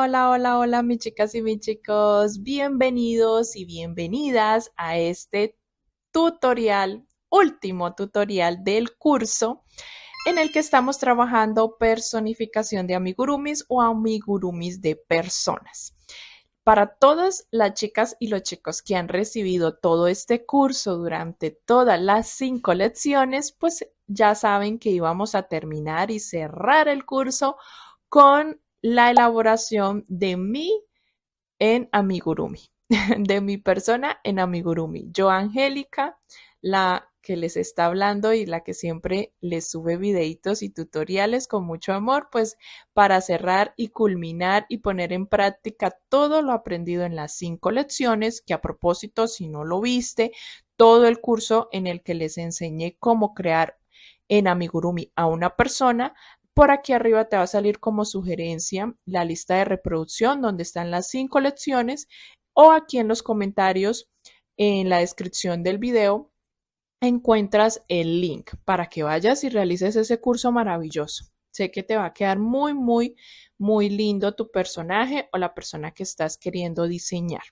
Hola, hola, hola, hola, mis chicas y mis chicos. Bienvenidos y bienvenidas a este tutorial, último tutorial del curso en el que estamos trabajando personificación de amigurumis o amigurumis de personas. Para todas las chicas y los chicos que han recibido todo este curso durante todas las 5 lecciones, pues ya saben que íbamos a terminar y cerrar el curso con la elaboración de mí en amigurumi, de mi persona en amigurumi. Yo, Angélica, la que les está hablando y la que siempre les sube videitos y tutoriales con mucho amor, pues para cerrar y culminar y poner en práctica todo lo aprendido en las 5 lecciones, que a propósito, si no lo viste, todo el curso en el que les enseñé cómo crear en amigurumi a una persona, por aquí arriba te va a salir como sugerencia la lista de reproducción donde están las 5 lecciones, o aquí en los comentarios en la descripción del video encuentras el link para que vayas y realices ese curso maravilloso. Sé que te va a quedar muy, muy, muy lindo tu personaje o la persona que estás queriendo diseñar.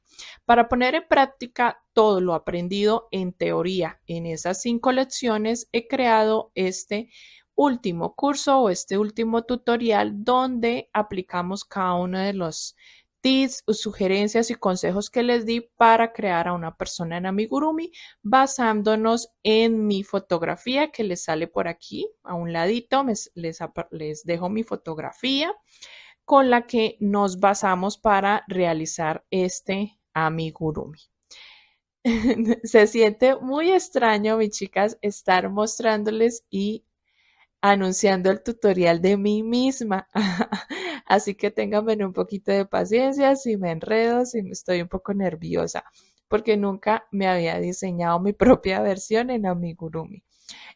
Para poner en práctica todo lo aprendido en teoría en esas 5 lecciones, he creado este último curso o este último tutorial donde aplicamos cada uno de los tips, sugerencias y consejos que les di para crear a una persona en amigurumi, basándonos en mi fotografía que les sale por aquí a un ladito. Les dejo mi fotografía con la que nos basamos para realizar este amigurumi. Se siente muy extraño, mis chicas, estar mostrándoles y anunciando el tutorial de mí misma. Así que ténganme un poquito de paciencia si me enredo, si estoy un poco nerviosa, porque nunca me había diseñado mi propia versión en amigurumi.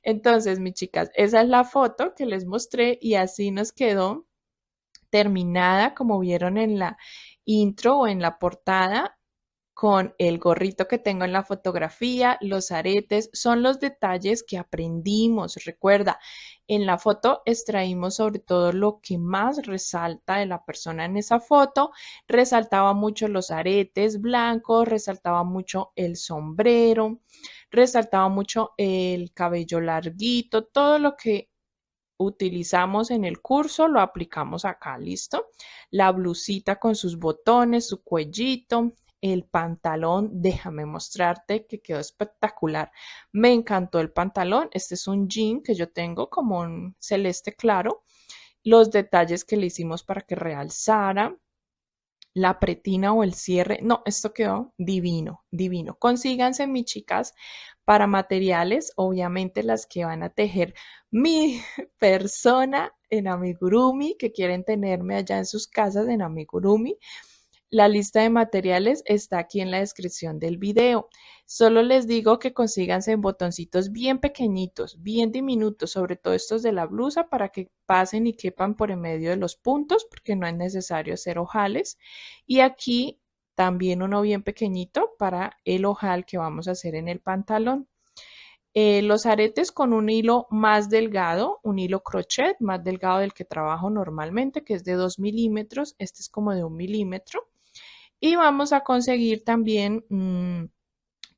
Entonces, mis chicas, esa es la foto que les mostré y así nos quedó terminada, como vieron en la intro o en la portada, con el gorrito que tengo en la fotografía, los aretes, son los detalles que aprendimos. Recuerda, en la foto extraímos sobre todo lo que más resalta de la persona en esa foto. Resaltaba mucho los aretes blancos, resaltaba mucho el sombrero, resaltaba mucho el cabello larguito, todo lo que utilizamos en el curso lo aplicamos acá, ¿listo? La blusita con sus botones, su cuellito, el pantalón, déjame mostrarte que quedó espectacular. Me encantó el pantalón, este es un jean que yo tengo como un celeste claro, los detalles que le hicimos para que realzara, la pretina o el cierre. No, esto quedó divino, divino. Consíganse, mis chicas, para materiales, obviamente las que van a tejer mi persona en amigurumi, que quieren tenerme allá en sus casas en amigurumi. La lista de materiales está aquí en la descripción del video. Solo les digo que consíganse en botoncitos bien pequeñitos, bien diminutos, sobre todo estos de la blusa, para que pasen y quepan por en medio de los puntos, porque no es necesario hacer ojales. Y aquí también uno bien pequeñito para el ojal que vamos a hacer en el pantalón. Los aretes con un hilo más delgado, un hilo crochet más delgado del que trabajo normalmente, que es de 2 milímetros. Este es como de 1 milímetro. Y vamos a conseguir también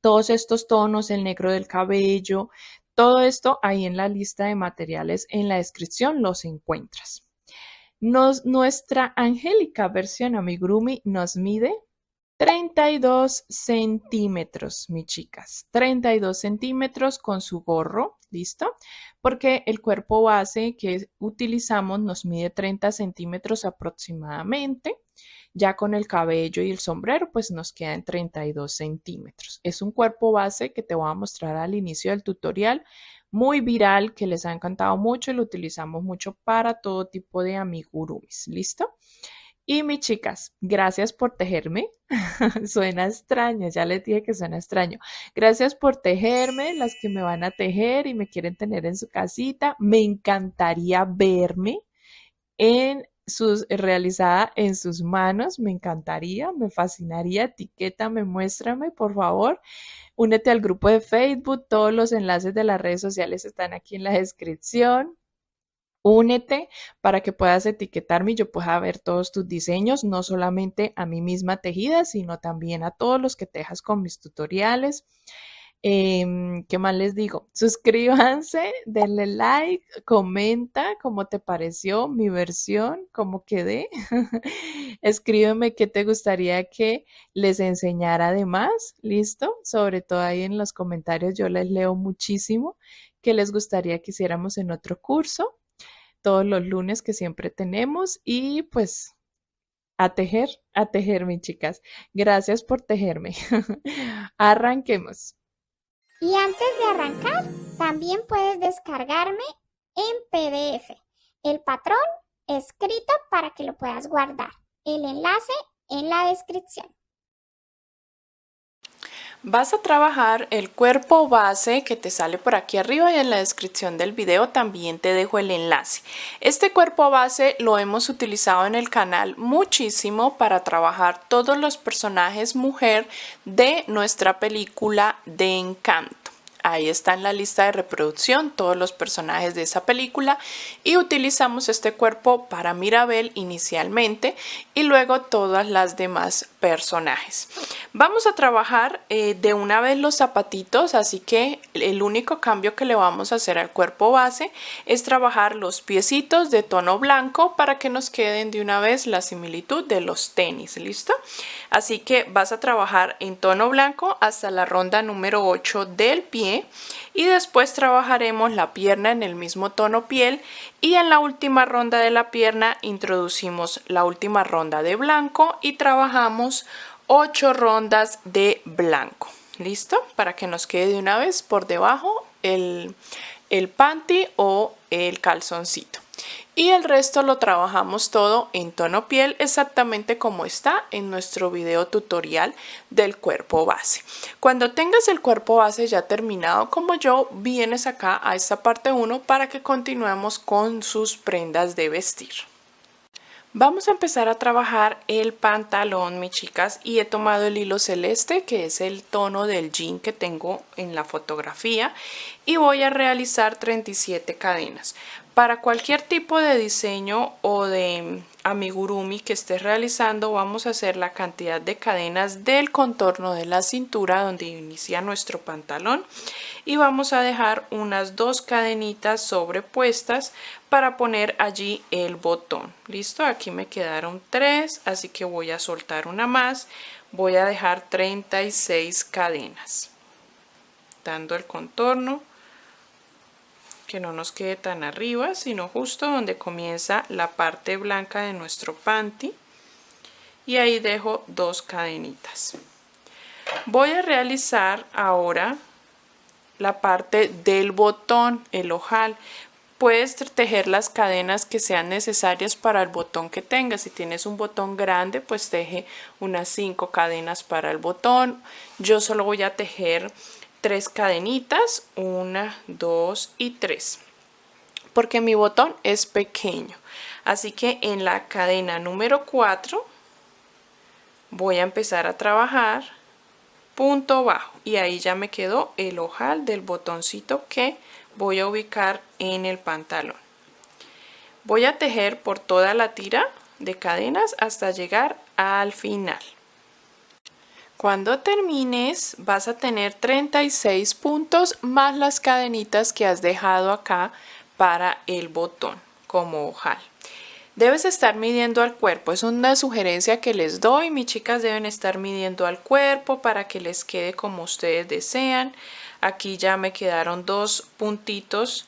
todos estos tonos, el negro del cabello, todo esto ahí en la lista de materiales en la descripción los encuentras. Nuestra angélica versión amigurumi nos mide 32 centímetros, mis chicas. 32 centímetros con su gorro, ¿listo? Porque el cuerpo base que utilizamos nos mide 30 centímetros aproximadamente. Ya con el cabello y el sombrero, pues nos queda en 32 centímetros. Es un cuerpo base que te voy a mostrar al inicio del tutorial, muy viral, que les ha encantado mucho y lo utilizamos mucho para todo tipo de amigurumis. ¿Listo? Y mis chicas, gracias por tejerme. Suena extraño, ya les dije que suena extraño. Gracias por tejerme, las que me van a tejer y me quieren tener en su casita. Me encantaría verme realizada en sus manos. Me encantaría, me fascinaría. Etiquétame, muéstrame, por favor. Únete al grupo de Facebook. Todos los enlaces de las redes sociales están aquí en la descripción. Únete para que puedas etiquetarme y yo pueda ver todos tus diseños, no solamente a mí misma tejida, sino también a todos los que tejas con mis tutoriales. ¿Qué más les digo? Suscríbanse, denle like, comenta cómo te pareció mi versión, cómo quedé. Escríbeme qué te gustaría que les enseñara además, ¿listo? Sobre todo ahí en los comentarios yo les leo muchísimo qué les gustaría que hiciéramos en otro curso, todos los lunes que siempre tenemos y pues a tejer, mis chicas. Gracias por tejerme. Arranquemos. Y antes de arrancar, también puedes descargarme en PDF el patrón escrito para que lo puedas guardar. El enlace en la descripción. Vas a trabajar el cuerpo base que te sale por aquí arriba y en la descripción del video también te dejo el enlace. Este cuerpo base lo hemos utilizado en el canal muchísimo para trabajar todos los personajes mujer de nuestra película de Encanto. Ahí está en la lista de reproducción todos los personajes de esa película y utilizamos este cuerpo para Mirabel inicialmente y luego todas las demás personajes. Vamos a trabajar de una vez los zapatitos, así que el único cambio que le vamos a hacer al cuerpo base es trabajar los piecitos de tono blanco para que nos queden de una vez la similitud de los tenis, ¿listo? Así que vas a trabajar en tono blanco hasta la ronda número 8 del pie y después trabajaremos la pierna en el mismo tono piel y en la última ronda de la pierna introducimos la última ronda de blanco y trabajamos 8 rondas de blanco. ¿Listo? Para que nos quede de una vez por debajo el panty o el calzoncito. Y el resto lo trabajamos todo en tono piel exactamente como está en nuestro video tutorial del cuerpo base. Cuando tengas el cuerpo base ya terminado como yo, vienes acá a esta parte 1 para que continuemos con sus prendas de vestir. Vamos a empezar a trabajar el pantalón, mis chicas, y he tomado el hilo celeste, que es el tono del jean que tengo en la fotografía, y voy a realizar 37 cadenas. Para cualquier tipo de diseño o de amigurumi que estés realizando, vamos a hacer la cantidad de cadenas del contorno de la cintura donde inicia nuestro pantalón y vamos a dejar unas 2 cadenitas sobrepuestas para poner allí el botón. Listo, aquí me quedaron 3, así que voy a soltar una más. Voy a dejar 36 cadenas, dando el contorno, que no nos quede tan arriba, sino justo donde comienza la parte blanca de nuestro panty, y ahí dejo 2 cadenitas. Voy a realizar ahora la parte del botón, el ojal. Puedes tejer las cadenas que sean necesarias para el botón que tengas. Si tienes un botón grande, pues teje unas 5 cadenas para el botón. Yo solo voy a tejer 3 cadenitas, 1, 2 y 3, porque mi botón es pequeño. Así que en la cadena número 4 voy a empezar a trabajar punto bajo y ahí ya me quedó el ojal del botoncito que voy a ubicar en el pantalón. Voy a tejer por toda la tira de cadenas hasta llegar al final. Cuando termines vas a tener 36 puntos más las cadenitas que has dejado acá para el botón como ojal. Debes estar midiendo al cuerpo, es una sugerencia que les doy. Mis chicas deben estar midiendo al cuerpo para que les quede como ustedes desean. Aquí ya me quedaron 2 puntitos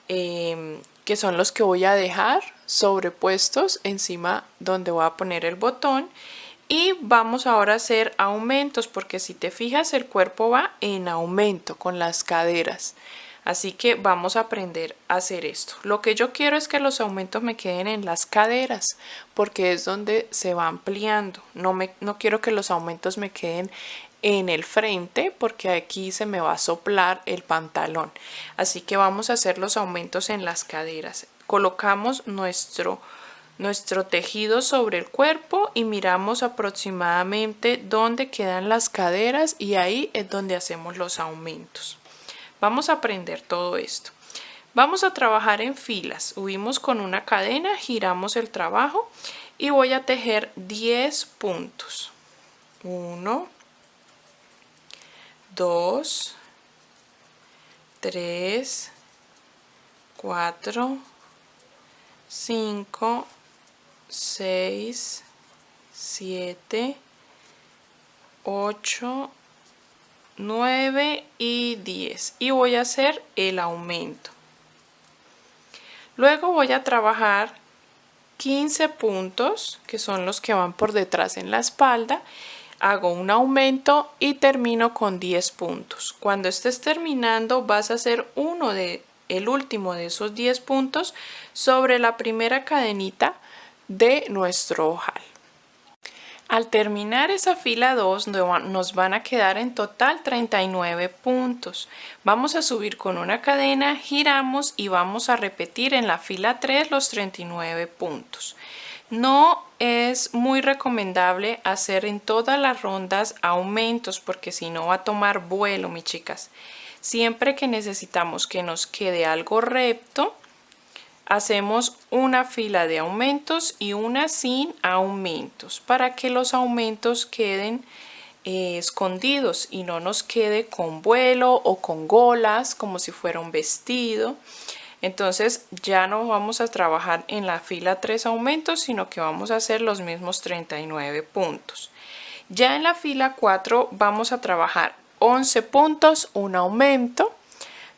que son los que voy a dejar sobrepuestos encima donde voy a poner el botón. Y vamos ahora a hacer aumentos, porque si te fijas el cuerpo va en aumento con las caderas. Así que vamos a aprender a hacer esto. Lo que yo quiero es que los aumentos me queden en las caderas, porque es donde se va ampliando. No quiero que los aumentos me queden en el frente, porque aquí se me va a soplar el pantalón. Así que vamos a hacer los aumentos en las caderas. Colocamos nuestro tejido sobre el cuerpo y miramos aproximadamente dónde quedan las caderas y ahí es donde hacemos los aumentos. Vamos a aprender todo esto. Vamos a trabajar en filas. Subimos con una cadena, giramos el trabajo y voy a tejer 10 puntos. 1, 2, 3, 4, 5, 6, 7, 8, 9 y 10. Y voy a hacer el aumento. Luego voy a trabajar 15 puntos, que son los que van por detrás en la espalda. Hago un aumento y termino con 10 puntos. Cuando estés terminando vas a hacer el último de esos 10 puntos sobre la primera cadenita de nuestro ojal. Al terminar esa fila 2 nos van a quedar en total 39 puntos. Vamos a subir con una cadena, giramos y vamos a repetir en la fila 3 los 39 puntos. No es muy recomendable hacer en todas las rondas aumentos porque si no va a tomar vuelo, mis chicas. Siempre que necesitamos que nos quede algo recto, hacemos una fila de aumentos y una sin aumentos para que los aumentos queden escondidos y no nos quede con vuelo o con golas como si fuera un vestido. Entonces ya no vamos a trabajar en la fila 3 aumentos, sino que vamos a hacer los mismos 39 puntos. Ya en la fila 4 vamos a trabajar 11 puntos, un aumento,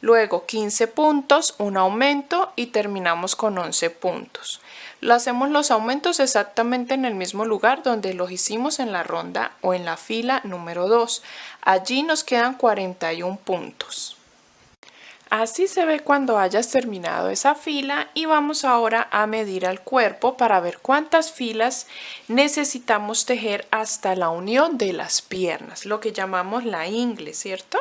luego 15 puntos, un aumento y terminamos con 11 puntos. Lo hacemos los aumentos exactamente en el mismo lugar donde los hicimos en la ronda o en la fila número 2. Allí nos quedan 41 puntos. Así se ve cuando hayas terminado esa fila y vamos ahora a medir al cuerpo para ver cuántas filas necesitamos tejer hasta la unión de las piernas, lo que llamamos la ingle, ¿cierto?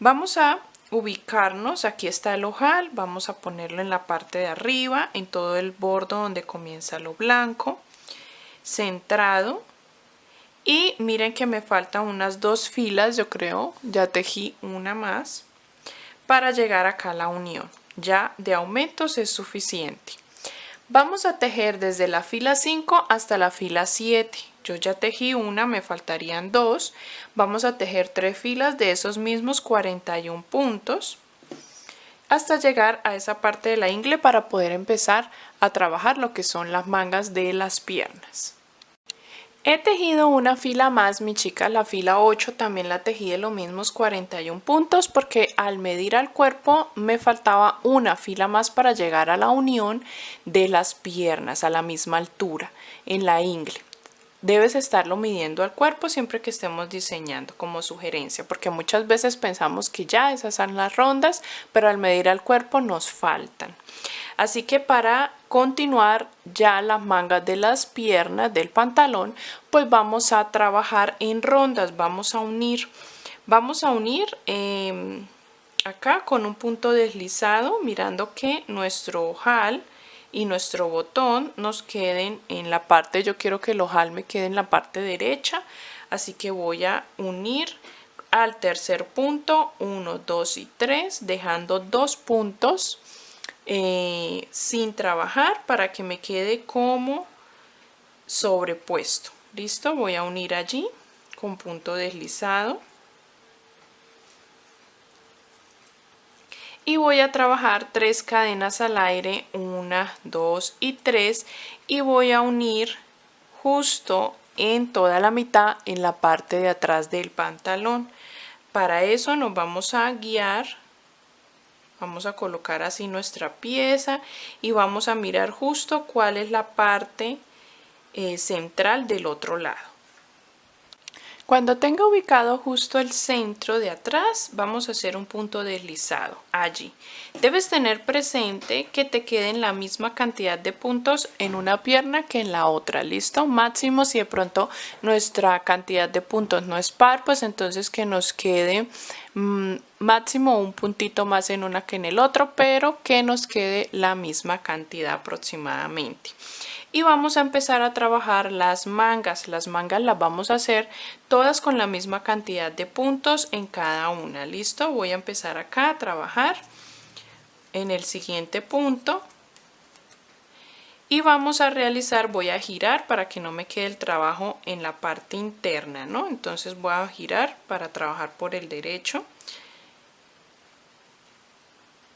Vamos a ubicarnos, aquí está el ojal, vamos a ponerlo en la parte de arriba, en todo el borde donde comienza lo blanco, centrado. Y miren que me faltan unas 2 filas, yo creo, ya tejí una más para llegar acá a la unión. Ya de aumentos es suficiente. Vamos a tejer desde la fila 5 hasta la fila 7. Yo ya tejí una, me faltarían 2. Vamos a tejer 3 filas de esos mismos 41 puntos hasta llegar a esa parte de la ingle para poder empezar a trabajar lo que son las mangas de las piernas. He tejido una fila más, mi chica, la fila 8 también la tejí de los mismos 41 puntos porque al medir al cuerpo me faltaba una fila más para llegar a la unión de las piernas a la misma altura en la ingle. Debes estarlo midiendo al cuerpo siempre que estemos diseñando como sugerencia, porque muchas veces pensamos que ya esas son las rondas, pero al medir al cuerpo nos faltan. Así que para continuar ya las mangas de las piernas del pantalón, pues vamos a trabajar en rondas, vamos a unir acá con un punto deslizado, mirando que nuestro ojal y nuestro botón nos queden en la parte, yo quiero que el ojal me quede en la parte derecha, así que voy a unir al tercer punto 1, 2 y 3, dejando 2 puntos sin trabajar para que me quede como sobrepuesto. Listo, voy a unir allí con punto deslizado y voy a trabajar 3 cadenas al aire, 1, 2 y 3, y voy a unir justo en toda la mitad en la parte de atrás del pantalón. Para eso nos vamos a guiar, vamos a colocar así nuestra pieza y vamos a mirar justo cuál es la parte central del otro lado. Cuando tenga ubicado justo el centro de atrás, vamos a hacer un punto deslizado allí. Debes tener presente que te queden la misma cantidad de puntos en una pierna que en la otra, ¿listo? Máximo si de pronto nuestra cantidad de puntos no es par, pues entonces que nos quede máximo un puntito más en una que en el otro, pero que nos quede la misma cantidad aproximadamente. Y vamos a empezar a trabajar las mangas. Las mangas las vamos a hacer todas con la misma cantidad de puntos en cada una. ¿Listo? Voy a empezar acá a trabajar en el siguiente punto y vamos a realizar, voy a girar para que no me quede el trabajo en la parte interna, ¿no? Entonces voy a girar para trabajar por el derecho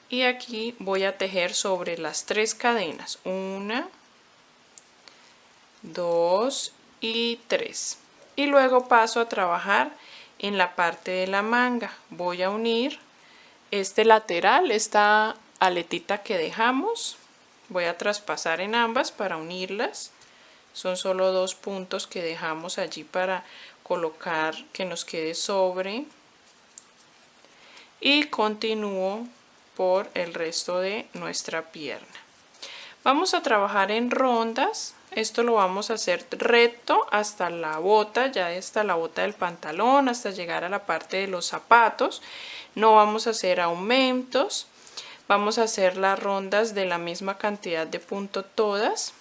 y aquí voy a tejer sobre las 3 cadenas, 1, 2 y 3, y luego paso a trabajar en la parte de la manga. Voy a unir este lateral, esta aletita que dejamos, voy a traspasar en ambas para unirlas. Son solo 2 puntos que dejamos allí para colocar que nos quede sobre, y continúo por el resto de nuestra pierna. Vamos a trabajar en rondas. Esto lo vamos a hacer recto hasta la bota, ya hasta la bota del pantalón, hasta llegar a la parte de los zapatos. No vamos a hacer aumentos. Vamos a hacer las rondas de la misma cantidad de puntos todas.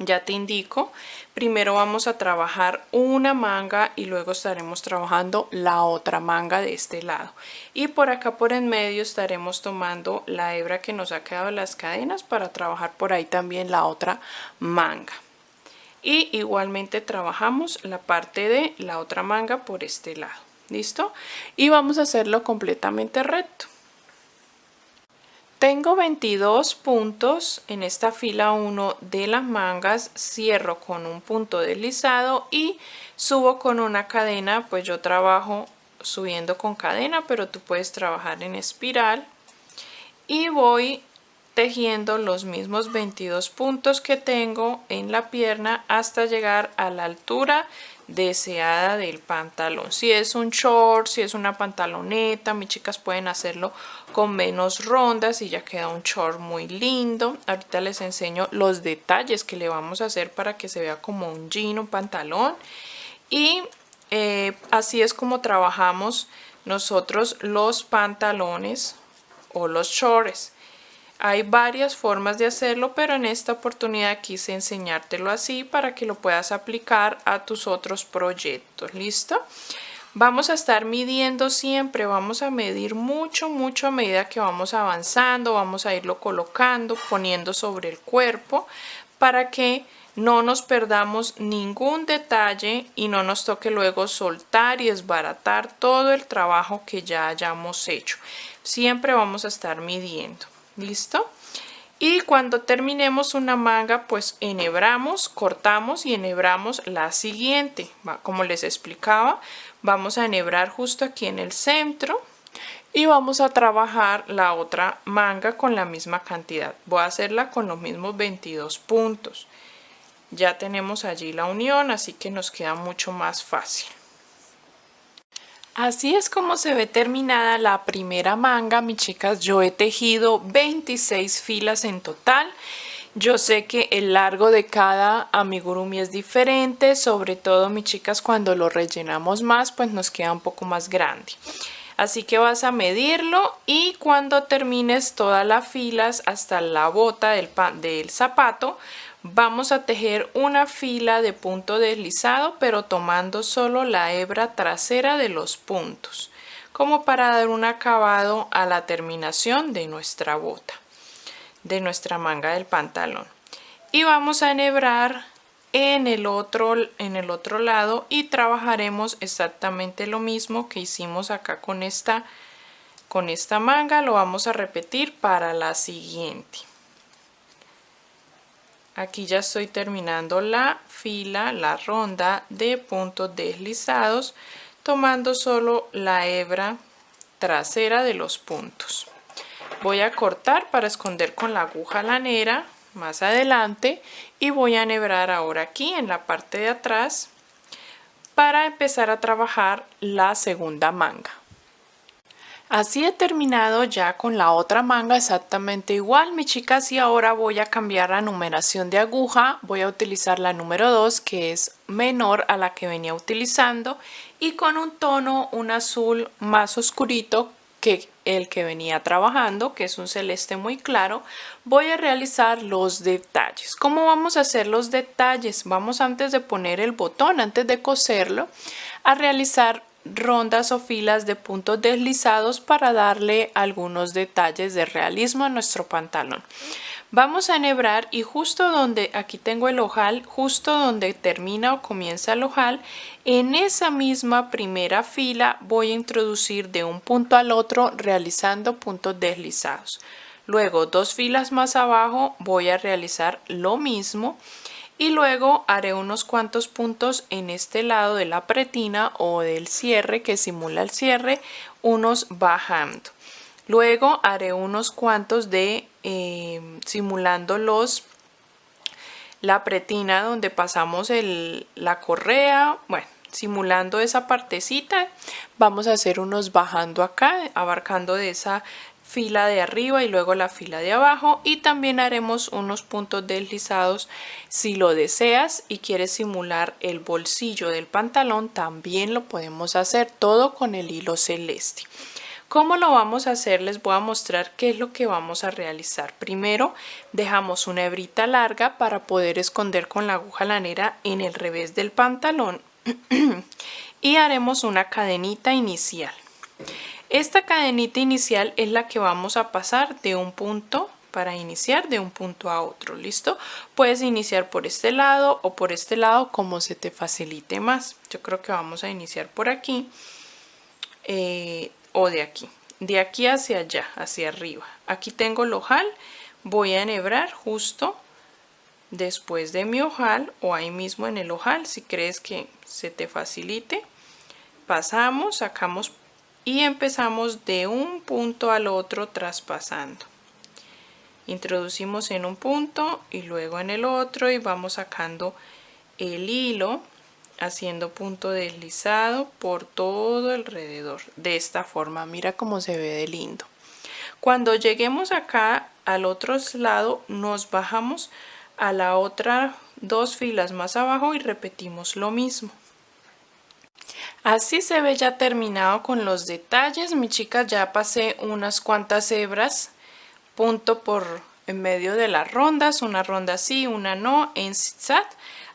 Ya te indico, primero vamos a trabajar una manga y luego estaremos trabajando la otra manga de este lado. Y por acá por en medio estaremos tomando la hebra que nos ha quedado en las cadenas para trabajar por ahí también la otra manga. Y igualmente trabajamos la parte de la otra manga por este lado. ¿Listo? Y vamos a hacerlo completamente recto. Tengo 22 puntos en esta fila 1 de las mangas, cierro con un punto deslizado y subo con una cadena. Pues yo trabajo subiendo con cadena, pero tú puedes trabajar en espiral, y voy tejiendo los mismos 22 puntos que tengo en la pierna hasta llegar a la altura deseada del pantalón. Si es un short, si es una pantaloneta, mis chicas pueden hacerlo con menos rondas y ya queda un short muy lindo. Ahorita les enseño los detalles que le vamos a hacer para que se vea como un jean, un pantalón. Y así es como trabajamos nosotros los pantalones o los shorts. Hay varias formas de hacerlo, pero en esta oportunidad quise enseñártelo así para que lo puedas aplicar a tus otros proyectos. ¿Listo? Vamos a estar midiendo siempre, vamos a medir mucho a medida que vamos avanzando, vamos a irlo colocando, poniendo sobre el cuerpo para que no nos perdamos ningún detalle y no nos toque luego soltar y desbaratar todo el trabajo que ya hayamos hecho. Siempre vamos a estar midiendo. ¿Listo? Y cuando terminemos una manga, pues enhebramos, cortamos y enhebramos la siguiente. Como les explicaba, vamos a enhebrar justo aquí en el centro y vamos a trabajar la otra manga con la misma cantidad. Voy a hacerla con los mismos 22 puntos. Ya tenemos allí la unión, así que nos queda mucho más fácil. Así es como se ve terminada la primera manga, mis chicas. Yo he tejido 26 filas en total. Yo sé que el largo de cada amigurumi es diferente, sobre todo, mis chicas, cuando lo rellenamos más, pues nos queda un poco más grande. Así que vas a medirlo y cuando termines todas las filas hasta la bota del zapato, vamos a tejer una fila de punto deslizado, pero tomando solo la hebra trasera de los puntos, como para dar un acabado a la terminación de nuestra bota, de nuestra manga del pantalón. Y vamos a enhebrar en el otro lado y trabajaremos exactamente lo mismo que hicimos acá con esta manga. Lo vamos a repetir para la siguiente. Aquí ya estoy terminando la fila, la ronda de puntos deslizados, tomando solo la hebra trasera de los puntos. Voy a cortar para esconder con la aguja lanera más adelante y voy a enhebrar ahora aquí en la parte de atrás para empezar a trabajar la segunda manga. Así he terminado ya con la otra manga exactamente igual, mis chicas, y ahora voy a cambiar la numeración de aguja. Voy a utilizar la número 2, que es menor a la que venía utilizando, y con un azul más oscurito que el que venía trabajando, que es un celeste muy claro, voy a realizar los detalles. ¿Cómo vamos a hacer los detalles? Vamos, antes de poner el botón, antes de coserlo, a realizar rondas o filas de puntos deslizados para darle algunos detalles de realismo a nuestro pantalón. Vamos a enhebrar y justo donde, aquí tengo el ojal, justo donde termina o comienza el ojal, en esa misma primera fila voy a introducir de un punto al otro realizando puntos deslizados. Luego 2 filas más abajo voy a realizar lo mismo y luego haré unos cuantos puntos en este lado de la pretina o del cierre que simula el cierre, unos bajando. Luego haré unos cuantos de simulando la pretina donde pasamos la correa, bueno, simulando esa partecita. Vamos a hacer unos bajando acá, abarcando de esa fila de arriba y luego la fila de abajo, y también haremos unos puntos deslizados si lo deseas y quieres simular el bolsillo del pantalón, también lo podemos hacer, todo con el hilo celeste. ¿Cómo lo vamos a hacer? Les voy a mostrar qué es lo que vamos a realizar. Primero dejamos una hebrita larga para poder esconder con la aguja lanera en el revés del pantalón y haremos una cadenita inicial. Esta cadenita inicial es la que vamos a pasar de un punto para iniciar de un punto a otro. ¿Listo? Puedes iniciar por este lado o por este lado como se te facilite más. Yo creo que vamos a iniciar por aquí. O de aquí hacia allá, hacia arriba. Aquí tengo el ojal, voy a enhebrar justo después de mi ojal o ahí mismo en el ojal, si crees que se te facilite. Pasamos, sacamos y empezamos de un punto al otro traspasando. Introducimos en un punto y luego en el otro y vamos sacando el hilo, haciendo punto deslizado por todo alrededor de esta forma. Mira cómo se ve de lindo. Cuando lleguemos acá al otro lado nos bajamos a la otra 2 filas más abajo y repetimos lo mismo. Así se ve ya terminado con los detalles. Mi chica, ya pasé unas cuantas hebras punto por en medio de las rondas, una ronda sí, una no, en zigzag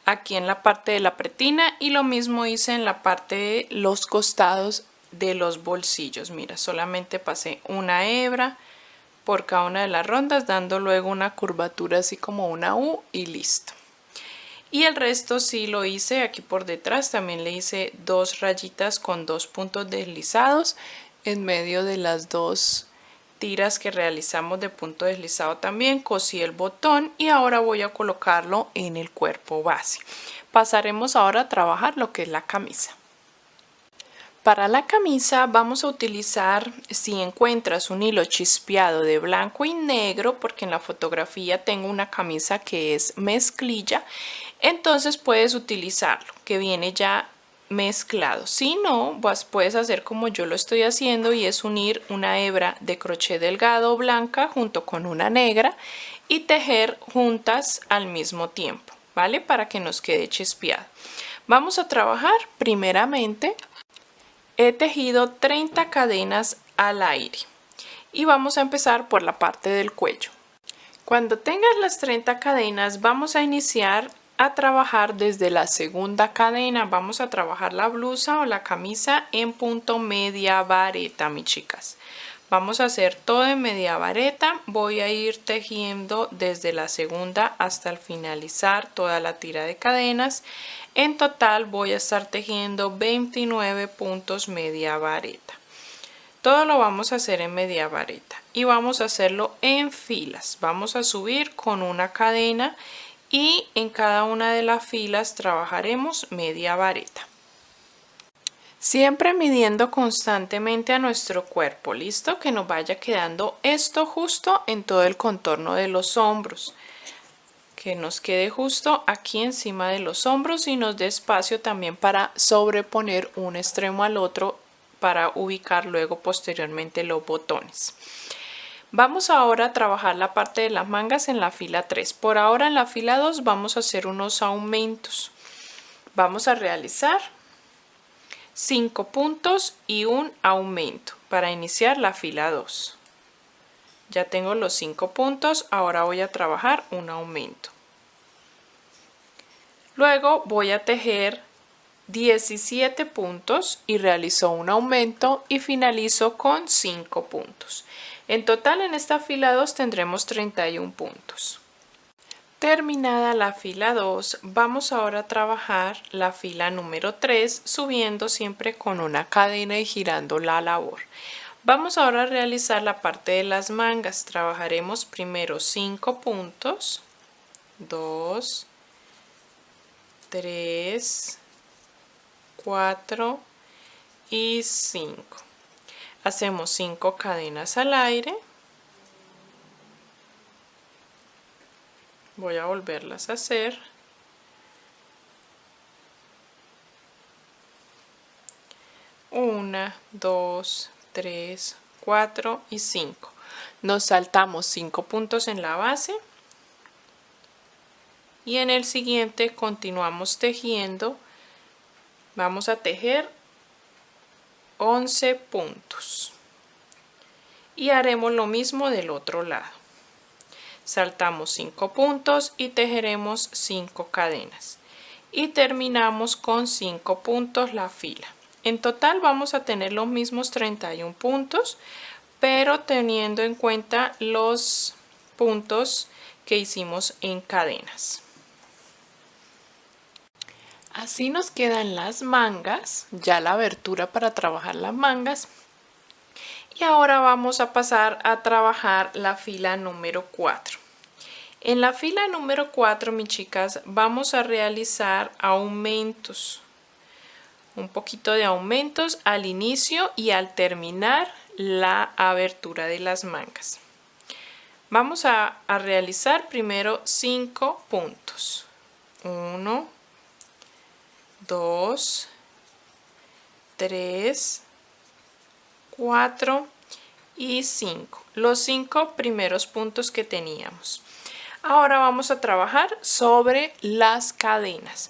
aquí en la parte de la pretina, y lo mismo hice en la parte de los costados de los bolsillos. Mira, solamente pasé una hebra por cada una de las rondas, dando luego una curvatura así como una U y listo. Y el resto sí lo hice aquí por detrás, también le hice 2 rayitas con 2 puntos deslizados en medio de las 2 tiras que realizamos de punto deslizado. También cosí el botón y ahora voy a colocarlo en el cuerpo base. Pasaremos ahora a trabajar lo que es la camisa. Para la camisa vamos a utilizar, si encuentras un hilo chispeado de blanco y negro, porque en la fotografía tengo una camisa que es mezclilla, entonces puedes utilizarlo, que viene ya mezclado. Si no, pues puedes hacer como yo lo estoy haciendo, y es unir una hebra de crochet delgado blanca junto con una negra y tejer juntas al mismo tiempo, ¿vale? Para que nos quede chispeado. Vamos a trabajar. Primeramente he tejido 30 cadenas al aire y vamos a empezar por la parte del cuello. Cuando tengas las 30 cadenas vamos a iniciar a trabajar desde la segunda cadena. Vamos a trabajar la blusa o la camisa en punto media vareta, mis chicas. Vamos a hacer todo en media vareta. Voy a ir tejiendo desde la segunda hasta el finalizar toda la tira de cadenas. En total voy a estar tejiendo 29 puntos media vareta. Todo lo vamos a hacer en media vareta y vamos a hacerlo en filas. Vamos a subir con una cadena y en cada una de las filas trabajaremos media vareta. Siempre midiendo constantemente a nuestro cuerpo, listo, que nos vaya quedando esto justo en todo el contorno de los hombros, que nos quede justo aquí encima de los hombros y nos dé espacio también para sobreponer un extremo al otro para ubicar luego posteriormente los botones. Vamos ahora a trabajar la parte de las mangas en la fila 3. Por ahora en la fila 2 vamos a hacer unos aumentos. Vamos a realizar 5 puntos y un aumento para iniciar la fila 2. Ya tengo los 5 puntos, ahora voy a trabajar un aumento. Luego voy a tejer 17 puntos y realizó un aumento y finalizó con 5 puntos. En total en esta fila 2 tendremos 31 puntos. Terminada la fila 2, vamos ahora a trabajar la fila número 3 subiendo siempre con una cadena y girando la labor. Vamos ahora a realizar la parte de las mangas. Trabajaremos primero 5 puntos, 2, 3, 4 y 5. Hacemos 5 cadenas al aire. Voy a volverlas a hacer. Una, 2, 3, 4 y 5. Nos saltamos 5 puntos en la base y en el siguiente continuamos tejiendo. Vamos a tejer 11 puntos y haremos lo mismo del otro lado. Saltamos 5 puntos y tejeremos 5 cadenas y terminamos con 5 puntos la fila. En total vamos a tener los mismos 31 puntos, pero teniendo en cuenta los puntos que hicimos en cadenas. Así nos quedan las mangas, ya la abertura para trabajar las mangas. Y ahora vamos a pasar a trabajar la fila número 4. En la fila número 4, mis chicas, vamos a realizar aumentos. Un poquito de aumentos al inicio y al terminar la abertura de las mangas. Vamos a realizar primero 5 puntos. 1, 2, 3, 4 y 5. Los 5 primeros puntos que teníamos. Ahora vamos a trabajar sobre las cadenas.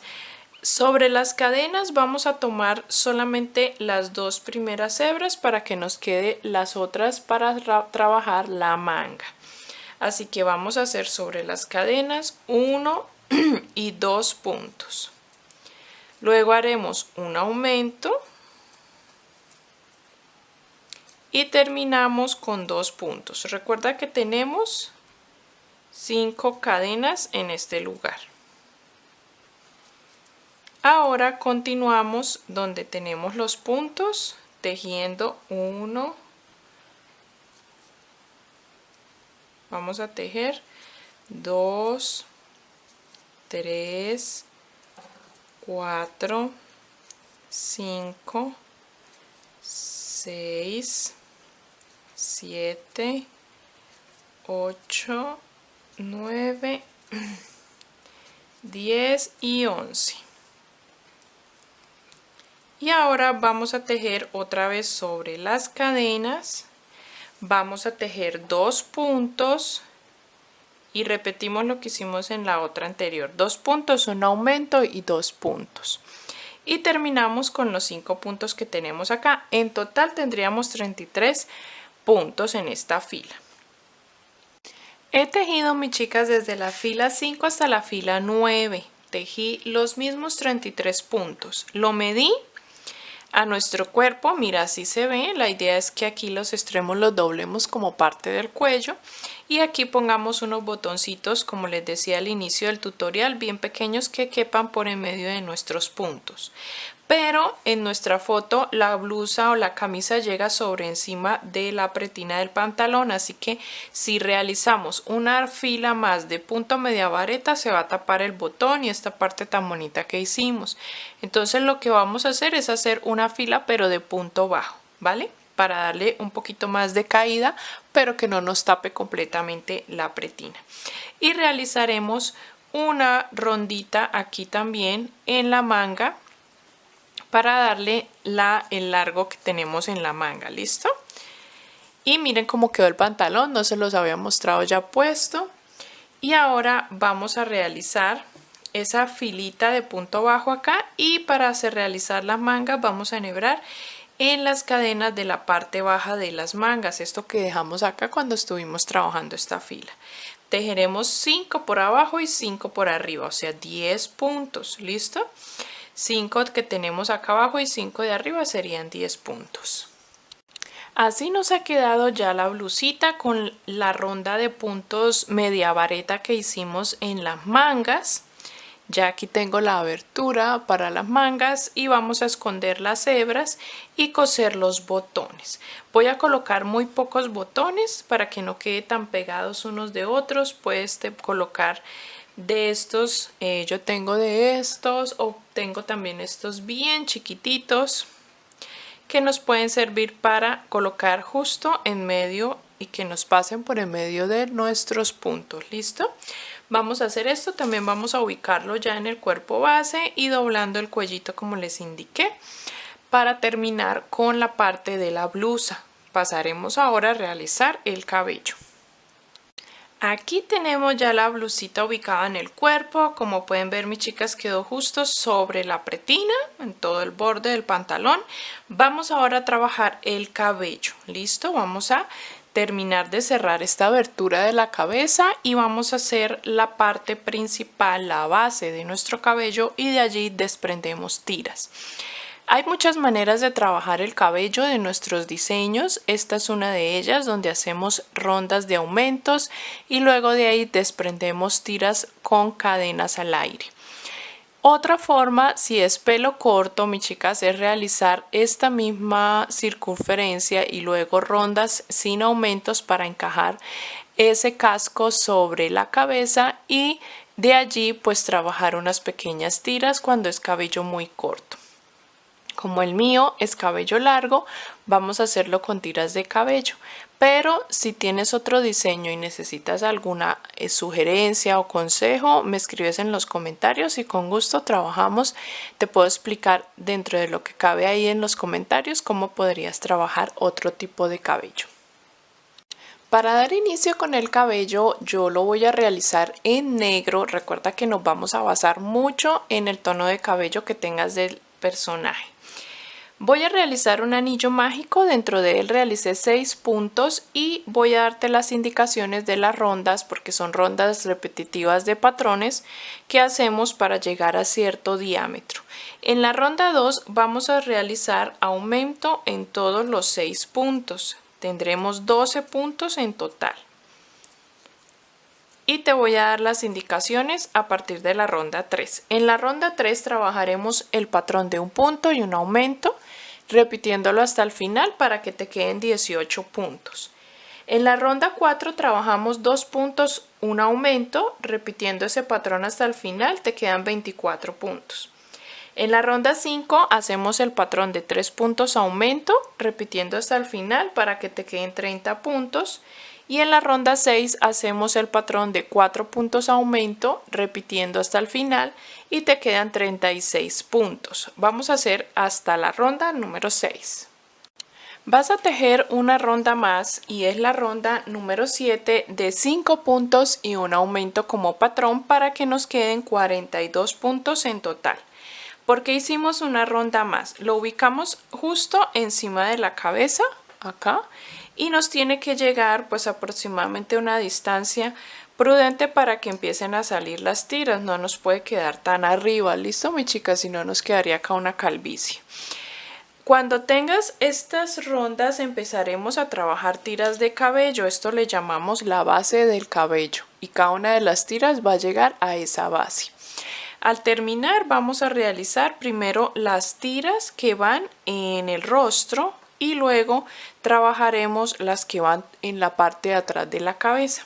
Sobre las cadenas vamos a tomar solamente las 2 primeras hebras para que nos quede las otras para trabajar la manga. Así que vamos a hacer sobre las cadenas 1 y 2 puntos. Luego haremos un aumento y terminamos con 2 puntos. Recuerda que tenemos 5 cadenas en este lugar. Ahora continuamos donde tenemos los puntos, tejiendo 1. Vamos a tejer 2, 3, 4, 5, 6, 7, 8, 9, 10 y 11. Y ahora vamos a tejer otra vez sobre las cadenas. Vamos a tejer 2 puntos y repetimos lo que hicimos en la otra anterior. 2 puntos, un aumento y 2 puntos. Y terminamos con los 5 puntos que tenemos acá. En total tendríamos 33 puntos en esta fila. He tejido, mis chicas, desde la fila 5 hasta la fila 9. Tejí los mismos 33 puntos. Lo medí a nuestro cuerpo, mira, así se ve. La idea es que aquí los extremos los doblemos como parte del cuello y aquí pongamos unos botoncitos, como les decía al inicio del tutorial, bien pequeños que quepan por en medio de nuestros puntos. Pero en nuestra foto la blusa o la camisa llega sobre encima de la pretina del pantalón, así que si realizamos una fila más de punto media vareta se va a tapar el botón y esta parte tan bonita que hicimos. Entonces lo que vamos a hacer es hacer una fila pero de punto bajo, ¿vale? Para darle un poquito más de caída pero que no nos tape completamente la pretina. Y realizaremos una rondita aquí también en la manga para darle el largo que tenemos en la manga, ¿listo? Y miren cómo quedó el pantalón, no se los había mostrado ya puesto. Y ahora vamos a realizar esa filita de punto bajo acá y para realizar las mangas vamos a enhebrar en las cadenas de la parte baja de las mangas, esto que dejamos acá cuando estuvimos trabajando esta fila. Tejeremos 5 por abajo y 5 por arriba, o sea 10 puntos, ¿listo? 5 que tenemos acá abajo y 5 de arriba serían 10 puntos. Así nos ha quedado ya la blusita con la ronda de puntos media vareta que hicimos en las mangas. Ya aquí tengo la abertura para las mangas y vamos a esconder las hebras y coser los botones. Voy a colocar muy pocos botones para que no quede tan pegados unos de otros. Puedes colocar de estos, yo tengo de estos o tengo también estos bien chiquititos que nos pueden servir para colocar justo en medio y que nos pasen por en medio de nuestros puntos. ¿Listo? Vamos a hacer esto, también vamos a ubicarlo ya en el cuerpo base y doblando el cuellito como les indiqué para terminar con la parte de la blusa. Pasaremos ahora a realizar el cabello. Aquí tenemos ya la blusita ubicada en el cuerpo. Como pueden ver, mis chicas, quedó justo sobre la pretina, en todo el borde del pantalón. Vamos ahora a trabajar el cabello. ¿Listo? Vamos a terminar de cerrar esta abertura de la cabeza y vamos a hacer la parte principal, la base de nuestro cabello, y de allí desprendemos tiras. Hay muchas maneras de trabajar el cabello de nuestros diseños. Esta es una de ellas, donde hacemos rondas de aumentos y luego de ahí desprendemos tiras con cadenas al aire. Otra forma, si es pelo corto, mis chicas, es realizar esta misma circunferencia y luego rondas sin aumentos para encajar ese casco sobre la cabeza y de allí pues trabajar unas pequeñas tiras cuando es cabello muy corto. Como el mío es cabello largo, vamos a hacerlo con tiras de cabello. Pero si tienes otro diseño y necesitas alguna sugerencia o consejo, me escribes en los comentarios y con gusto trabajamos. Te puedo explicar dentro de lo que cabe ahí en los comentarios cómo podrías trabajar otro tipo de cabello. Para dar inicio con el cabello, yo lo voy a realizar en negro. Recuerda que nos vamos a basar mucho en el tono de cabello que tengas del personaje. Voy a realizar un anillo mágico, dentro de él realicé 6 puntos y voy a darte las indicaciones de las rondas porque son rondas repetitivas de patrones que hacemos para llegar a cierto diámetro. En la ronda 2 vamos a realizar aumento en todos los 6 puntos, tendremos 12 puntos en total. Y te voy a dar las indicaciones a partir de la ronda 3. En la ronda 3 trabajaremos el patrón de un punto y un aumento, repitiéndolo hasta el final para que te queden 18 puntos. En la ronda 4 trabajamos 2 puntos, un aumento, repitiendo ese patrón hasta el final, te quedan 24 puntos. En la ronda 5 hacemos el patrón de 3 puntos aumento, repitiendo hasta el final para que te queden 30 puntos. Y en la ronda 6 hacemos el patrón de 4 puntos aumento, repitiendo hasta el final y te quedan 36 puntos. Vamos a hacer hasta la ronda número 6. Vas a tejer una ronda más y es la ronda número 7 de 5 puntos y un aumento como patrón para que nos queden 42 puntos en total. ¿Por qué hicimos una ronda más? Lo ubicamos justo encima de la cabeza, acá, y nos tiene que llegar pues aproximadamente una distancia prudente para que empiecen a salir las tiras. No nos puede quedar tan arriba, ¿listo, mi chica? Si no, nos quedaría acá una calvicie. Cuando tengas estas rondas empezaremos a trabajar tiras de cabello. Esto le llamamos la base del cabello y cada una de las tiras va a llegar a esa base. Al terminar vamos a realizar primero las tiras que van en el rostro y luego trabajaremos las que van en la parte de atrás de la cabeza.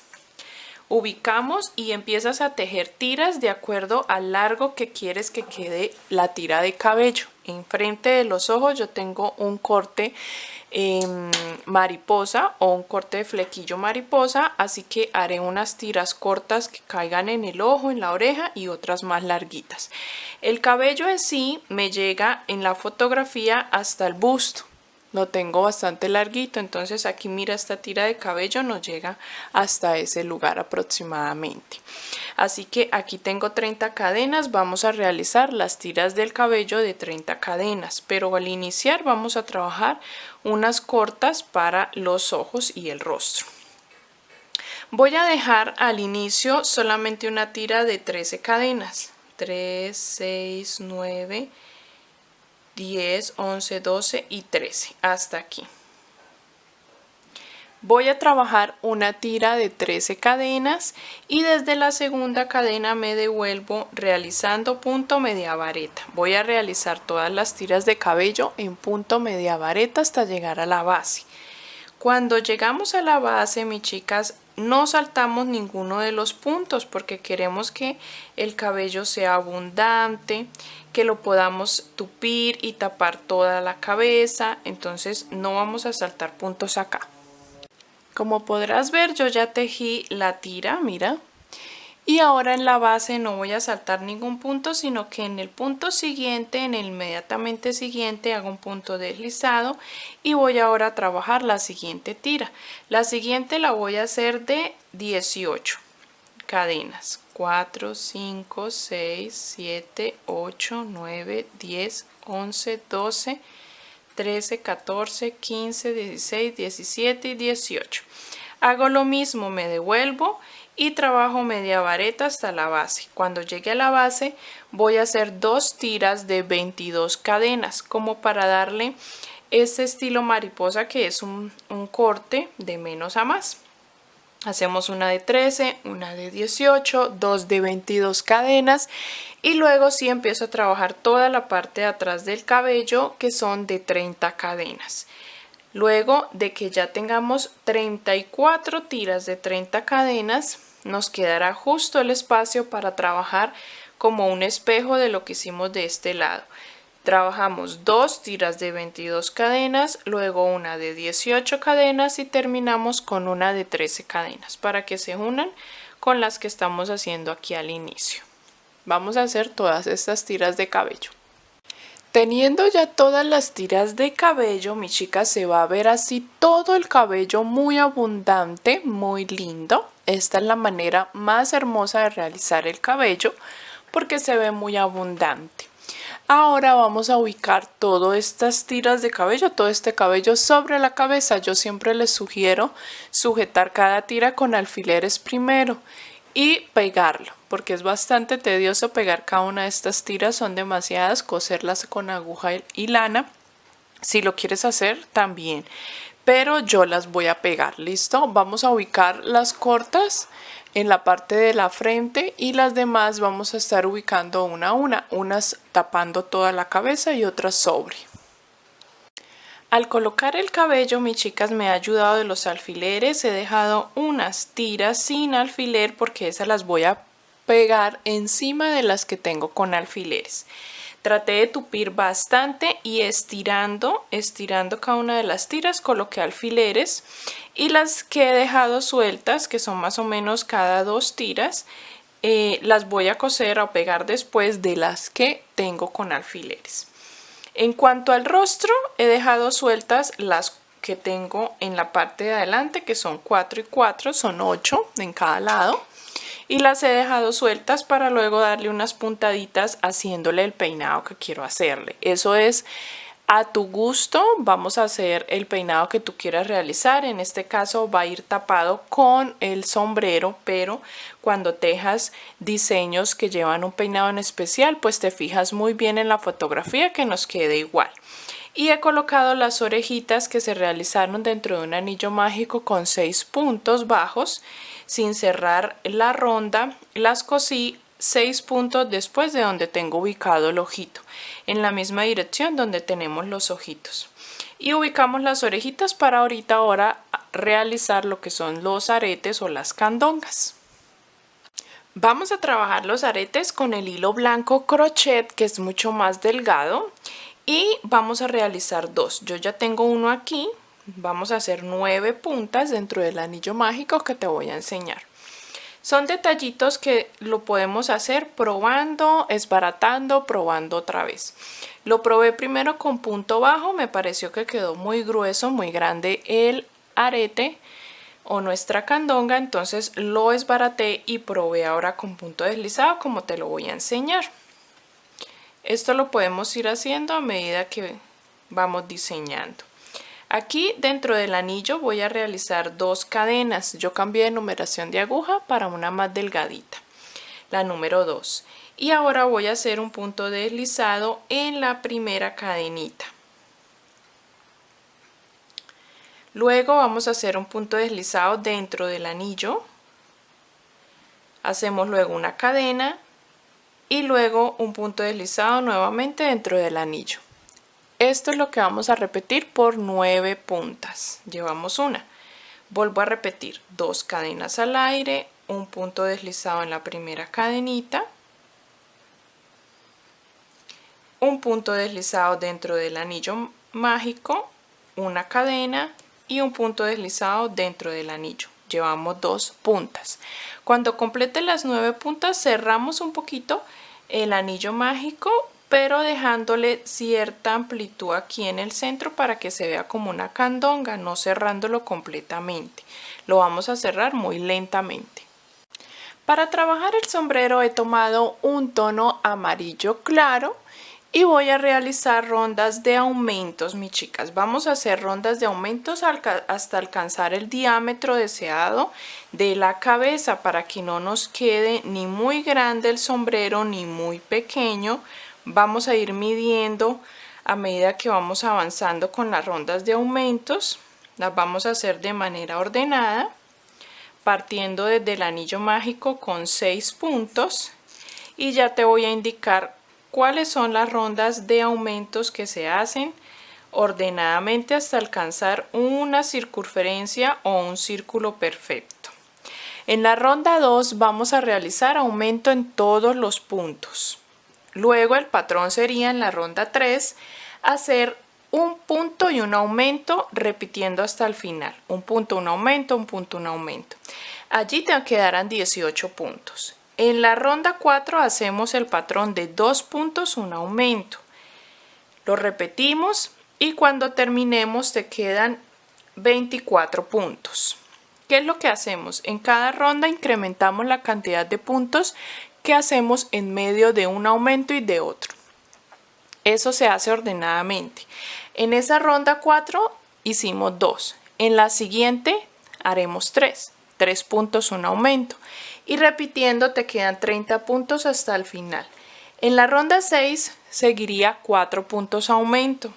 Ubicamos y empiezas a tejer tiras de acuerdo al largo que quieres que quede la tira de cabello. Enfrente de los ojos yo tengo un corte mariposa o un corte de flequillo mariposa, así que haré unas tiras cortas que caigan en el ojo, en la oreja y otras más larguitas. El cabello en sí me llega en la fotografía hasta el busto. Lo tengo bastante larguito, entonces aquí mira, esta tira de cabello nos llega hasta ese lugar aproximadamente. Así que aquí tengo 30 cadenas, vamos a realizar las tiras del cabello de 30 cadenas, pero al iniciar vamos a trabajar unas cortas para los ojos y el rostro. Voy a dejar al inicio solamente una tira de 13 cadenas. 3, 6, 9, 10, 11, 12 y 13. Hasta aquí. Voy a trabajar una tira de 13 cadenas y desde la segunda cadena me devuelvo realizando punto media vareta. Voy a realizar todas las tiras de cabello en punto media vareta hasta llegar a la base. Cuando llegamos a la base, mis chicas, no saltamos ninguno de los puntos porque queremos que el cabello sea abundante, que lo podamos tupir y tapar toda la cabeza, entonces no vamos a saltar puntos acá. Como podrás ver, yo ya tejí la tira, mira, y ahora en la base no voy a saltar ningún punto, sino que en el punto siguiente, en el inmediatamente siguiente, hago un punto deslizado y voy ahora a trabajar la siguiente tira. La siguiente la voy a hacer de 18 cadenas. 4, 5, 6, 7, 8, 9, 10, 11, 12, 13, 14, 15, 16, 17 y 18. Hago lo mismo, me devuelvo y trabajo media vareta hasta la base. Cuando llegue a la base voy a hacer 2 tiras de 22 cadenas como para darle este estilo mariposa que es un corte de menos a más. Hacemos una de 13, una de 18, 2 de 22 cadenas y luego sí empiezo a trabajar toda la parte de atrás del cabello que son de 30 cadenas. Luego de que ya tengamos 34 tiras de 30 cadenas, nos quedará justo el espacio para trabajar como un espejo de lo que hicimos de este lado. Trabajamos 2 tiras de 22 cadenas, luego una de 18 cadenas y terminamos con una de 13 cadenas para que se unan con las que estamos haciendo aquí al inicio. Vamos a hacer todas estas tiras de cabello. Teniendo ya todas las tiras de cabello, mi chica, se va a ver así todo el cabello muy abundante, muy lindo. Esta es la manera más hermosa de realizar el cabello porque se ve muy abundante. Ahora vamos a ubicar todas estas tiras de cabello, todo este cabello sobre la cabeza. Yo siempre les sugiero sujetar cada tira con alfileres primero y pegarlo, porque es bastante tedioso pegar cada una de estas tiras, son demasiadas, coserlas con aguja y lana. Si lo quieres hacer también, pero yo las voy a pegar. ¿Listo? Vamos a ubicar las cortas en la parte de la frente y las demás vamos a estar ubicando una a una, unas tapando toda la cabeza y otras sobre. Al colocar el cabello, mis chicas, me ha ayudado de los alfileres. He dejado unas tiras sin alfiler porque esas las voy a pegar encima de las que tengo con alfileres. Traté de tupir bastante y estirando cada una de las tiras coloqué alfileres y las que he dejado sueltas, que son más o menos cada 2 tiras, las voy a coser o pegar después de las que tengo con alfileres. En cuanto al rostro, he dejado sueltas las que tengo en la parte de adelante, que son 4 y 4, son 8 en cada lado. Y las he dejado sueltas para luego darle unas puntaditas haciéndole el peinado que quiero hacerle. Eso es a tu gusto, vamos a hacer el peinado que tú quieras realizar. En este caso va a ir tapado con el sombrero, pero cuando tejas diseños que llevan un peinado en especial, pues te fijas muy bien en la fotografía que nos quede igual. Y he colocado las orejitas que se realizaron dentro de un anillo mágico con 6 puntos bajos. Sin cerrar la ronda, las cosí 6 puntos después de donde tengo ubicado el ojito, en la misma dirección donde tenemos los ojitos. Y ubicamos las orejitas para ahora realizar lo que son los aretes o las candongas. Vamos a trabajar los aretes con el hilo blanco crochet, que es mucho más delgado, y vamos a realizar 2. Yo ya tengo uno aquí. Vamos a hacer 9 puntas dentro del anillo mágico que te voy a enseñar. Son detallitos que lo podemos hacer probando, esbaratando, probando otra vez. Lo probé primero con punto bajo, me pareció que quedó muy grueso, muy grande el arete o nuestra candonga, entonces lo esbaraté y probé ahora con punto deslizado como te lo voy a enseñar. Esto lo podemos ir haciendo a medida que vamos diseñando. Aquí dentro del anillo voy a realizar 2 cadenas. Yo cambié de numeración de aguja para una más delgadita, la número 2. Y ahora voy a hacer un punto deslizado en la primera cadenita. Luego vamos a hacer un punto deslizado dentro del anillo. Hacemos luego una cadena y luego un punto deslizado nuevamente dentro del anillo. Esto es lo que vamos a repetir por 9 puntas. Llevamos una. Vuelvo a repetir 2 cadenas al aire, un punto deslizado en la primera cadenita, un punto deslizado dentro del anillo mágico, una cadena y un punto deslizado dentro del anillo. Llevamos 2 puntas. Cuando complete las 9 puntas cerramos un poquito el anillo mágico, pero dejándole cierta amplitud aquí en el centro para que se vea como una candonga, no cerrándolo completamente. Lo vamos a cerrar muy lentamente. Para trabajar el sombrero he tomado un tono amarillo claro y voy a realizar rondas de aumentos, mis chicas. Vamos a hacer rondas de aumentos hasta alcanzar el diámetro deseado de la cabeza para que no nos quede ni muy grande el sombrero ni muy pequeño. Vamos a ir midiendo a medida que vamos avanzando con las rondas de aumentos. Las vamos a hacer de manera ordenada, partiendo desde el anillo mágico con 6 puntos, y ya te voy a indicar cuáles son las rondas de aumentos que se hacen ordenadamente hasta alcanzar una circunferencia o un círculo perfecto. En la ronda 2 vamos a realizar aumento en todos los puntos. Luego el patrón sería en la ronda 3 hacer un punto y un aumento repitiendo hasta el final. Un punto, un aumento, un punto, un aumento. Allí te quedarán 18 puntos. En la ronda 4 hacemos el patrón de 2 puntos, un aumento. Lo repetimos y cuando terminemos te quedan 24 puntos. ¿Qué es lo que hacemos? En cada ronda incrementamos la cantidad de puntos que hacemos en medio de un aumento y de otro. Eso se hace ordenadamente. En esa ronda 4 hicimos 2. En la siguiente haremos 3. 3 puntos, un aumento. Y repitiendo te quedan 30 puntos hasta el final. En la ronda 6 seguiría 4 puntos aumento.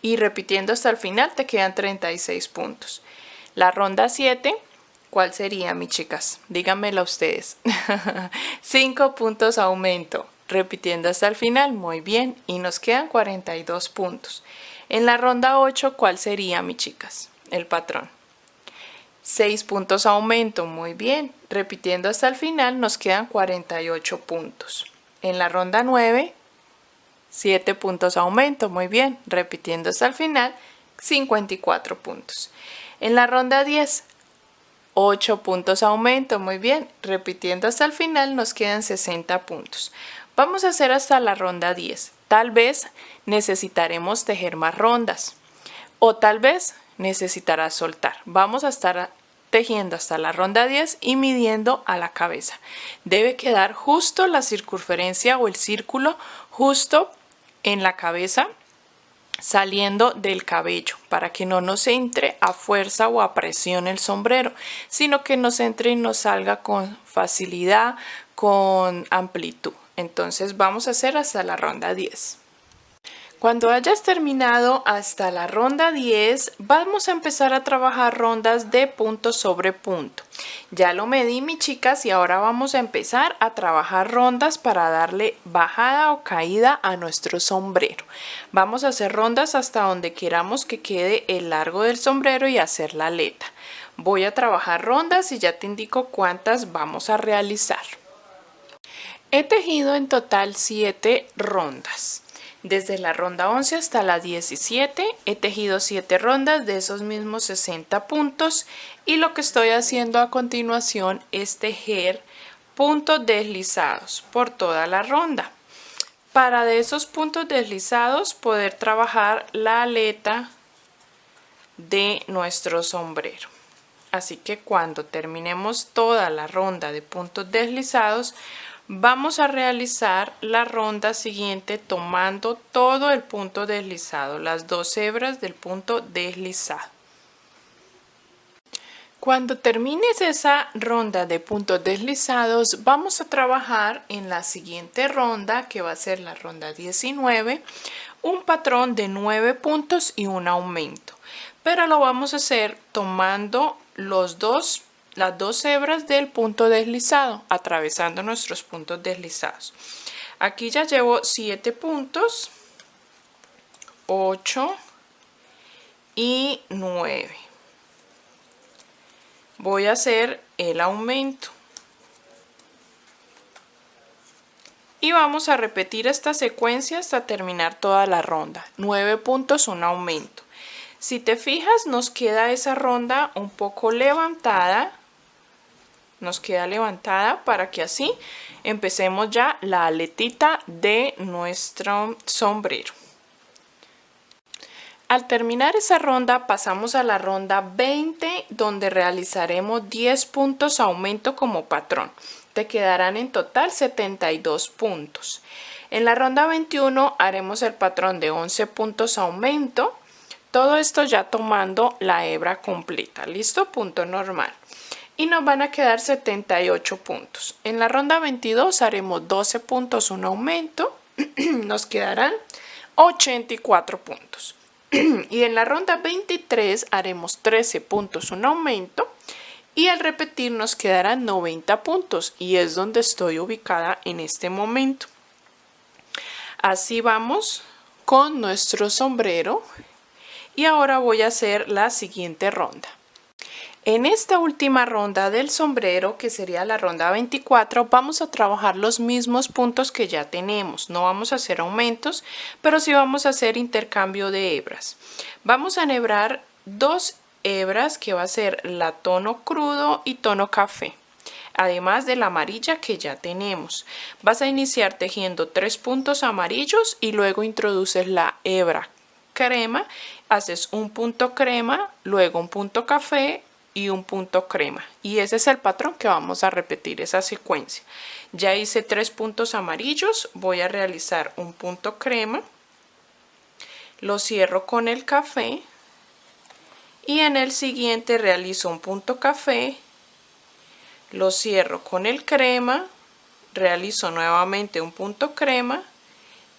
Y repitiendo hasta el final te quedan 36 puntos. La ronda 7, ¿cuál sería, mis chicas? Díganmelo ustedes. 5 puntos aumento. Repitiendo hasta el final, muy bien. Y nos quedan 42 puntos. En la ronda 8, ¿cuál sería, mis chicas? El patrón. 6 puntos aumento, muy bien. Repitiendo hasta el final, nos quedan 48 puntos. En la ronda 9, 7 puntos aumento, muy bien. Repitiendo hasta el final, 54 puntos. En la ronda 10, 8 puntos aumento, muy bien. Repitiendo hasta el final nos quedan 60 puntos. Vamos a hacer hasta la ronda 10. Tal vez necesitaremos tejer más rondas o tal vez necesitarás soltar. Vamos a estar tejiendo hasta la ronda 10 y midiendo a la cabeza. Debe quedar justo la circunferencia o el círculo justo en la cabeza, saliendo del cabello, para que no nos entre a fuerza o a presión el sombrero, sino que nos entre y nos salga con facilidad, con amplitud. Entonces vamos a hacer hasta la ronda 10. Cuando hayas terminado hasta la ronda 10, vamos a empezar a trabajar rondas de punto sobre punto. Ya lo medí, mis chicas, y ahora vamos a empezar a trabajar rondas para darle bajada o caída a nuestro sombrero. Vamos a hacer rondas hasta donde queramos que quede el largo del sombrero y hacer la aleta. Voy a trabajar rondas y ya te indico cuántas vamos a realizar. He tejido en total 7 rondas. Desde la ronda 11 hasta la 17 he tejido 7 rondas de esos mismos 60 puntos y lo que estoy haciendo a continuación es tejer puntos deslizados por toda la ronda. Para de esos puntos deslizados poder trabajar la aleta de nuestro sombrero. Así que cuando terminemos toda la ronda de puntos deslizados, vamos a realizar la ronda siguiente tomando todo el punto deslizado, las 2 hebras del punto deslizado. Cuando termines esa ronda de puntos deslizados, vamos a trabajar en la siguiente ronda, que va a ser la ronda 19, un patrón de 9 puntos y un aumento. Pero lo vamos a hacer tomando las dos hebras del punto deslizado, atravesando nuestros puntos deslizados. Aquí ya llevo 7 puntos, 8 y 9. Voy a hacer el aumento y vamos a repetir esta secuencia hasta terminar toda la ronda. 9 puntos, un aumento. Si te fijas, nos queda esa ronda un poco levantada. Nos queda levantada para que así empecemos ya la aletita de nuestro sombrero. Al terminar esa ronda pasamos a la ronda 20, donde realizaremos 10 puntos aumento como patrón. Te quedarán en total 72 puntos. En la ronda 21 haremos el patrón de 11 puntos aumento. Todo esto ya tomando la hebra completa. ¿Listo? Punto normal. Y nos van a quedar 78 puntos. En la ronda 22 haremos 12 puntos un aumento. Nos quedarán 84 puntos. Y en la ronda 23 haremos 13 puntos un aumento y al repetir nos quedarán 90 puntos y es donde estoy ubicada en este momento. Así vamos con nuestro sombrero y ahora voy a hacer la siguiente ronda. En esta última ronda del sombrero, que sería la ronda 24, vamos a trabajar los mismos puntos que ya tenemos. No vamos a hacer aumentos, pero sí vamos a hacer intercambio de hebras. Vamos a enhebrar dos hebras que va a ser la tono crudo y tono café, además de la amarilla que ya tenemos. Vas a iniciar tejiendo 3 puntos amarillos y luego introduces la hebra crema, haces un punto crema, luego un punto café y un punto crema, y ese es el patrón que vamos a repetir, esa secuencia. Ya hice 3 puntos amarillos, voy a realizar un punto crema, lo cierro con el café y en el siguiente realizo un punto café, lo cierro con el crema, realizo nuevamente un punto crema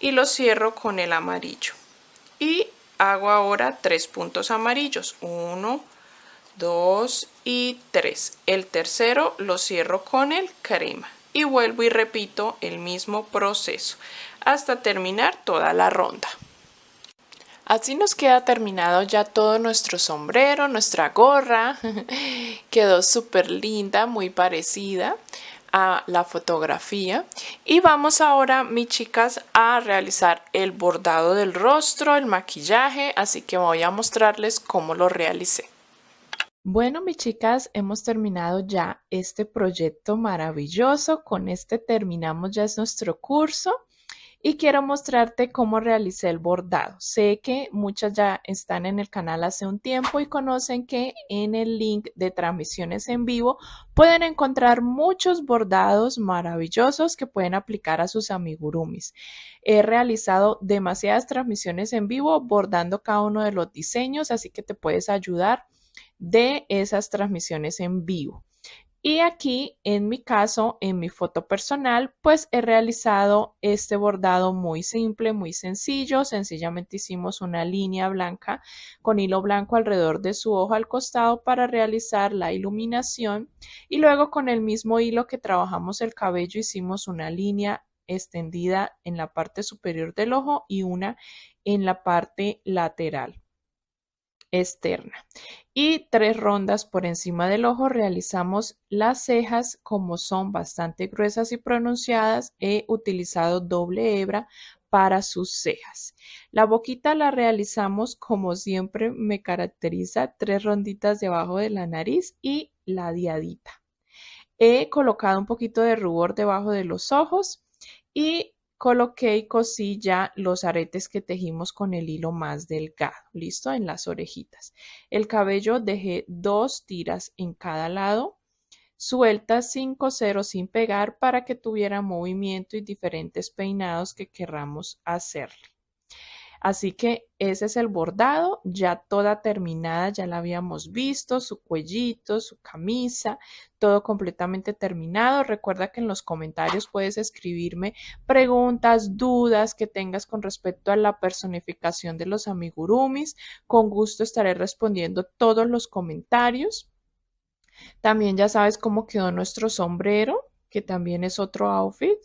y lo cierro con el amarillo y hago ahora 3 puntos amarillos, 1, 2 y 3. El tercero lo cierro con el crema y vuelvo y repito el mismo proceso hasta terminar toda la ronda. Así nos queda terminado ya todo nuestro sombrero, nuestra gorra. Quedó súper linda, muy parecida a la fotografía. Y vamos ahora, mis chicas, a realizar el bordado del rostro, el maquillaje, así que voy a mostrarles cómo lo realicé. Bueno, mis chicas, hemos terminado ya este proyecto maravilloso. Con este terminamos ya nuestro curso y quiero mostrarte cómo realicé el bordado. Sé que muchas ya están en el canal hace un tiempo y conocen que en el link de transmisiones en vivo pueden encontrar muchos bordados maravillosos que pueden aplicar a sus amigurumis. He realizado demasiadas transmisiones en vivo bordando cada uno de los diseños, así que te puedes ayudar de esas transmisiones en vivo. Y aquí, en mi caso, en mi foto personal, pues he realizado este bordado muy simple, muy sencillo. Sencillamente hicimos una línea blanca con hilo blanco alrededor de su ojo al costado para realizar la iluminación. Y luego con el mismo hilo que trabajamos el cabello hicimos una línea extendida en la parte superior del ojo y una en la parte lateral externa. Y 3 rondas por encima del ojo realizamos las cejas. Como son bastante gruesas y pronunciadas, he utilizado doble hebra para sus cejas. La boquita la realizamos como siempre me caracteriza, 3 ronditas debajo de la nariz y ladeadita. He colocado un poquito de rubor debajo de los ojos y coloqué y cosí ya los aretes que tejimos con el hilo más delgado, listo, en las orejitas. El cabello dejé 2 tiras en cada lado, sueltas sin coser o sin pegar para que tuviera movimiento y diferentes peinados que querramos hacerle. Así que ese es el bordado, ya toda terminada, ya la habíamos visto, su cuellito, su camisa, todo completamente terminado. Recuerda que en los comentarios puedes escribirme preguntas, dudas que tengas con respecto a la personificación de los amigurumis. Con gusto estaré respondiendo todos los comentarios. También ya sabes cómo quedó nuestro sombrero, que también es otro outfit.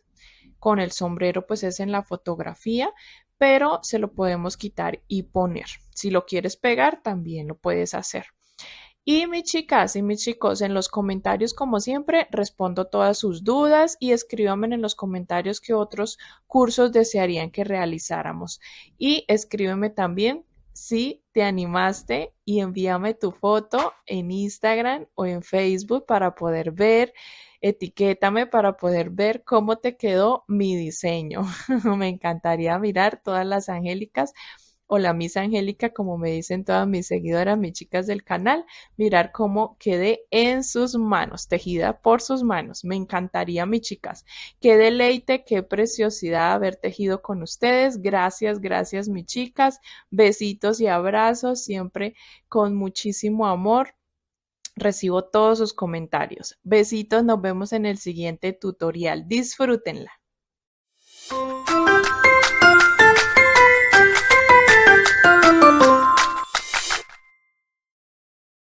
Con el sombrero pues es en la fotografía, pero se lo podemos quitar y poner. Si lo quieres pegar, también lo puedes hacer. Y mis chicas y mis chicos, en los comentarios, como siempre, respondo todas sus dudas y escríbanme en los comentarios qué otros cursos desearían que realizáramos. Y escríbeme también si te animaste y envíame tu foto en Instagram o en Facebook para poder ver, etiquétame para poder ver cómo te quedó mi diseño. Me encantaría mirar todas las angélicas o la Misa Angélica, como me dicen todas mis seguidoras, mis chicas del canal, mirar cómo quedé en sus manos, tejida por sus manos. Me encantaría, mis chicas. Qué deleite, qué preciosidad haber tejido con ustedes. Gracias, gracias, mis chicas. Besitos y abrazos, siempre con muchísimo amor. Recibo todos sus comentarios. Besitos, nos vemos en el siguiente tutorial. Disfrútenla.